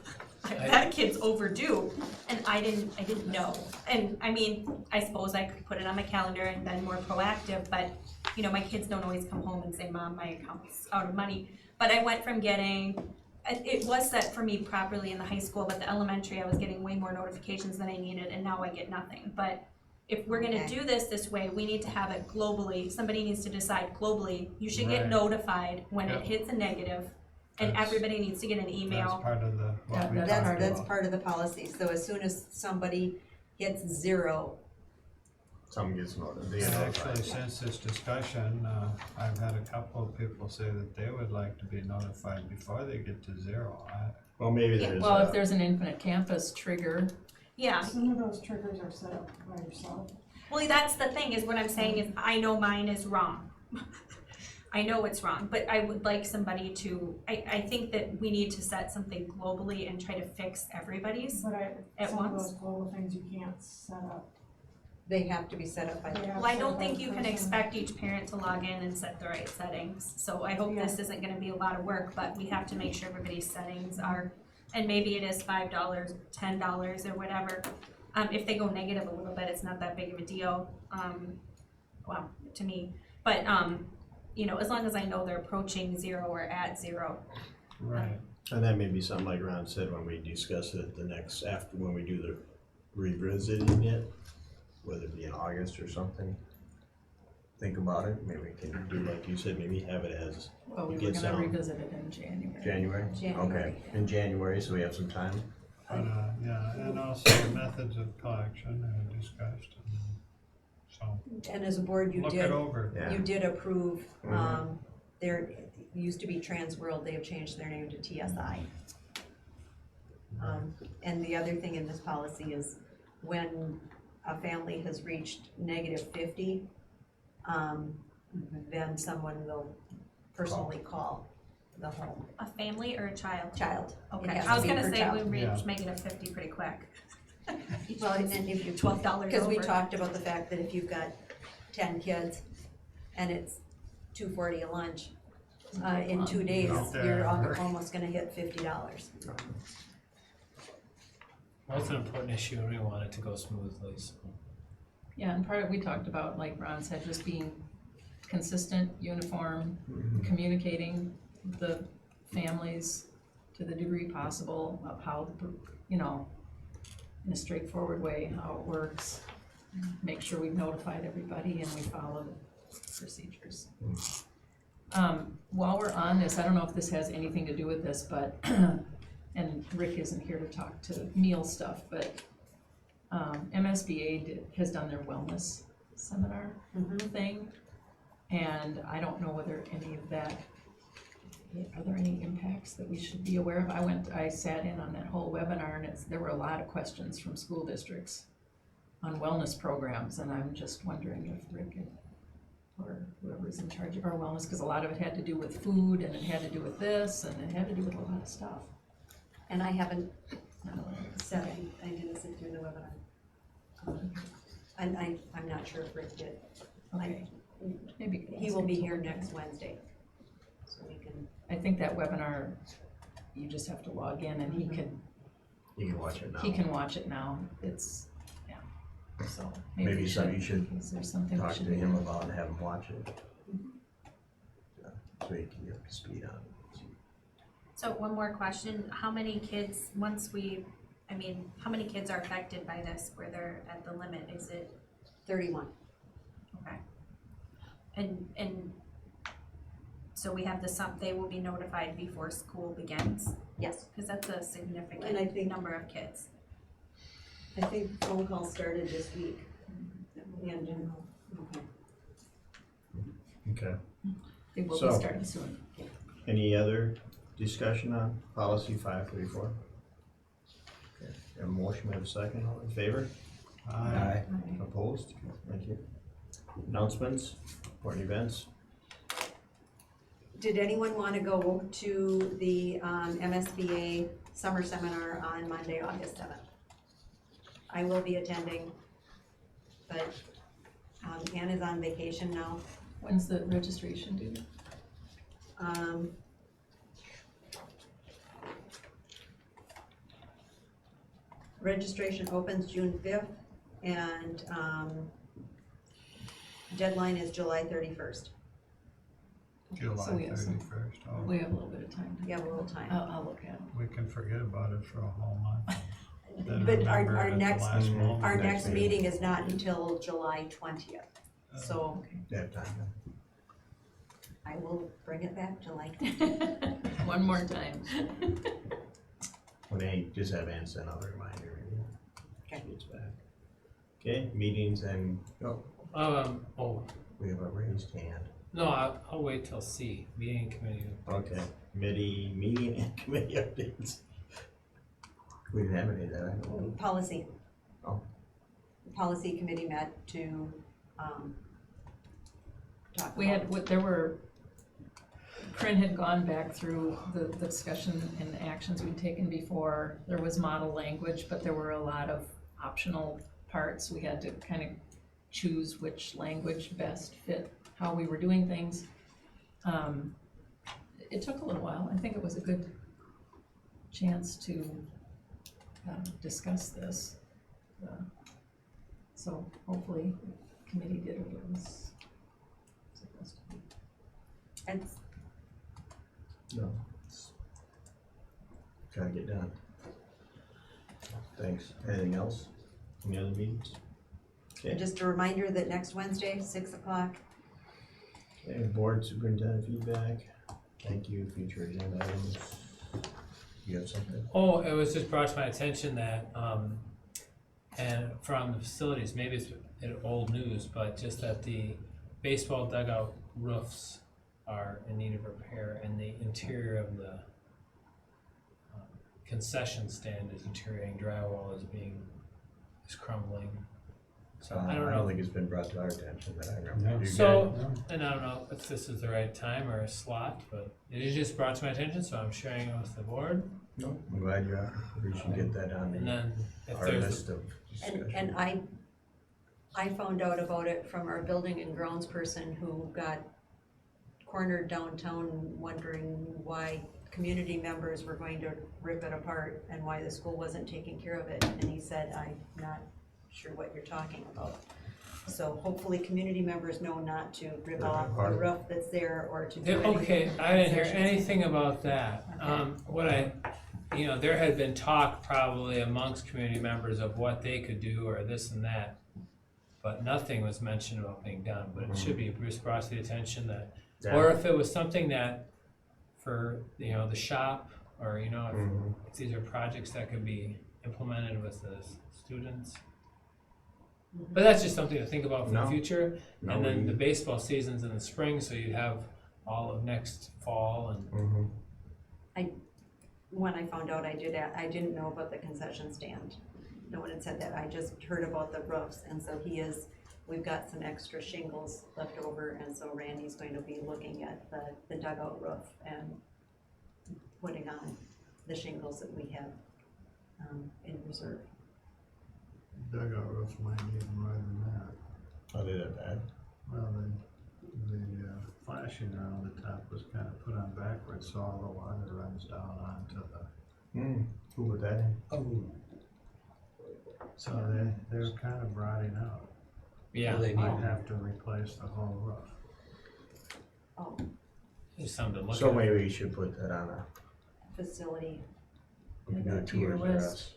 that kid's overdue, and I didn't know. And I mean, I suppose I could put it on my calendar and been more proactive, but, you know, my kids don't always come home and say, Mom, my account's out of money. But I went from getting, it was set for me properly in the high school, but the elementary, I was getting way more notifications than I needed, and now I get nothing. But if we're gonna Okay. do this way, we need to have it globally. Somebody needs to decide globally, you should get Right. notified when Yep. it hits a negative, and That's- everybody needs to get an That's email. part of the, what we That's talked part That's about. part of the policy, so as soon as somebody hits 0, Some gets notified. They And get actually, notified. since this discussion, I've had a couple of people say that they would like to be notified before they get to 0. Well, maybe Yeah, there's Well, if a, there's an Infinite Campus trigger, Yeah, Some of those triggers are set up by yourself. well, that's the thing, is what I'm saying is, I know mine is wrong. I know it's wrong, but I would like somebody to, I think that we need to set something globally and try to fix everybody's. But At some of once? those global things you can't set up. they have to be set up by They have Well, I set don't up think by you the can person. expect each parent to log in and set the right settings. So I hope this isn't gonna be a lot of work, but we have to make sure everybody's settings are, and maybe it is $5, $10 or whatever. If they go negative a little bit, it's not that big of a deal, well, to me. But, you know, as long as I know they're approaching 0 or at 0. Right. and that may be something like Ron said when we discuss it the next, after, when we do the revisiting it, whether it be in August or something. Think about it, maybe we can do like you said, maybe have it as well, we It were gets gonna down. revisit it in January. January? January, Okay, in January, so we have some time. But, yeah, and also the methods of collection we discussed. So, and as a board, you look did, it over. Yeah. you did approve, Mhm. there, it used to be Trans World, they have changed their name to TSI. And the other thing in this policy is when a family has reached -50, then someone will personally call the home A family or a child? child. It Okay, has I to was be gonna per say child. we Yeah. reach negative 50 pretty quick. Well, and then if you, $12 because we over. talked about the fact that if you've got 10 kids and it's $2.40 a lunch, in 2 days, No. you're Yeah. almost gonna hit $50. Well, it's an important issue and we want it to go smoothly, so. Yeah, and part of, we talked about, like Ron said, just being consistent, uniform, communicating with the families to the degree possible of how, you know, in a straightforward way, how it works. Make sure we've notified everybody and we follow the procedures. While we're on this, I don't know if this has anything to do with this, but, and Rick isn't here to talk to meal stuff, but MSBA has done their wellness seminar thing, and I don't know whether any of that Are there any impacts that we should be aware of? I sat in on that whole webinar and there were a lot of questions from school districts on wellness programs, and I'm just wondering if Rick or whoever's in charge of our wellness, because a lot of it had to do with food, and it had to do with this, and it had to do with a lot of stuff. And I haven't So, I didn't sit through the webinar. And I'm not sure if Rick did. okay, maybe. He will be here next Wednesday, so we can. I think that webinar, you just have to log in and he can watch it now. He can watch it now, it's, yeah, so. Maybe we you should Is there something we talk should to be? him about and have him watch it. Yeah, so he can get up to speed on it. So one more question, how many kids, how many kids are affected by this where they're at the limit, is it, 31. okay? And so we have they will be notified before school begins, Yes, cause that's a And I significant think- number of kids. I think phone calls started this week. And, okay. Okay. They will be So- starting soon. Any other discussion on policy 534? Okay, a motion, we have a second, all in favor? Aye. Opposed? Thank you. Announcements, important events? Did anyone want to go to the MSBA summer seminar on Monday, August 7th? I will be attending, but Ann is on vacation now. When's the registration due? Registration opens June 5th and deadline is July 31st. July So we have some- 31st. Oh, We have a little bit of time. You have a little time. I'll look at it. we can forget about it for a whole month. Then But remember our it at the next, last moment. our Next next meeting. meeting is not until July 20th. So You have time. I will bring it back July. One more time. When they just have Ann send out a reminder. Okay. It's back. Okay, meetings and, we have a raised hand. No, I'll wait till C, meeting committee. Okay, meeting and committee updates. We didn't have any of that, I know. Policy. Oh. The policy committee met to, talk We about. had, there were, Corinne had gone back through the discussion and actions we'd taken before. There was model language, but there were a lot of optional parts. We had to kind of choose which language best fit how we were doing things. It took a little while. I think it was a good chance to discuss this. So hopefully the committee did what it was supposed to do. And No. It's gotta get done. Thanks. Anything else? Any other meetings? Okay, just a reminder that next Wednesday, 6 o'clock, okay, board superintendent feedback. Thank you, future agenda items. You have something? Oh, it was just brought to my attention that, and from the facilities, maybe it's old news, but just that the baseball dugout roofs are in need of repair and the interior of the concession stand is deteriorating, drywall is crumbling. So I don't know, think it's been brought to our attention that I remember. No. You So- No. and I don't know if this is the right time or a slot, but it is just brought to my attention, so I'm sharing it with the board. good? No, I'm glad you are. We should get that on And then if our there's, list of discussion. and I found out about it from our building and grounds person who got cornered downtown wondering why community members were going to rip it apart and why the school wasn't taking care of it. And he said, I'm not sure what you're talking about. So hopefully community members know not to rip off the apart. roof that's there or to do Yeah, anything. okay, I didn't hear concessions. anything about that. There had been talk probably amongst community members of what they could do or this and that. But nothing was mentioned about being done, but it should be, Bruce brought to the attention that, or if it was something that for, the shop, or, Mhm. if these are projects that could be implemented with the students. But that's just something to think about for the No. future. No, And then we- the baseball season's in the spring, so you'd have all of next fall and When I found out, I didn't know about the concession stand. No one had said that, I just heard about the roofs, and so we've got some extra shingles left over, and so Randy's going to be looking at the dugout roof and putting on the shingles that we have, in reserve. Dugout roof might need more than that. Are they that bad? Well, the flashing around the top was kind of put on backwards, so all the water runs down onto the, Who put that in? Oh, so they're kind of rotting out. yeah, they Might need, have to replace the whole roof. Oh, just something to look So at. maybe we should put that on facility, we can do Add a to your tour for list. us.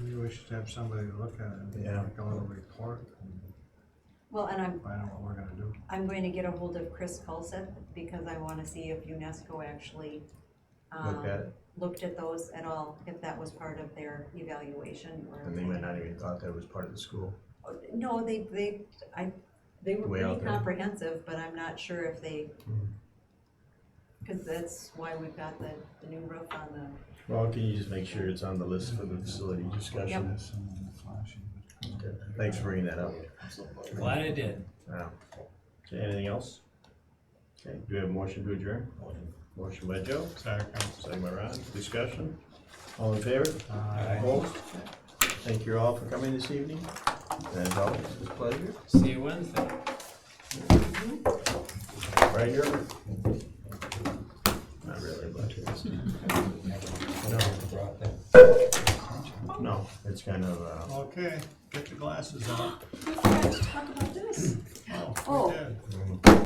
Maybe we should have somebody look at it, and Yeah. make a little report, and well, and find out what we're gonna do. I'm going to get a hold of Chris Culseth, because I wanna see if UNESCO actually, Look at it, looked at those at all, if that was part of their evaluation, or. and they might not even thought that was part of the school. No, they were Way out pretty there. comprehensive, but I'm not sure if they, Mhm. cause that's why we've got the new roof on the, Well, can you just make sure it's on the list for the facility discussion? This and then the flashing. Okay. Thanks for bringing that up. Glad I did. Wow. Okay, anything else? Okay, do we have a motion to adjourn? Motion by Joe, second by Ron, discussion, all in favor? Opposed? Thank you all for coming this evening, and as always, it's a pleasure. See you Wednesday. Right here? Not really, but brought that. no, it's kind of, Okay, get the glasses out. we forgot to talk about this. Oh, Oh. we did.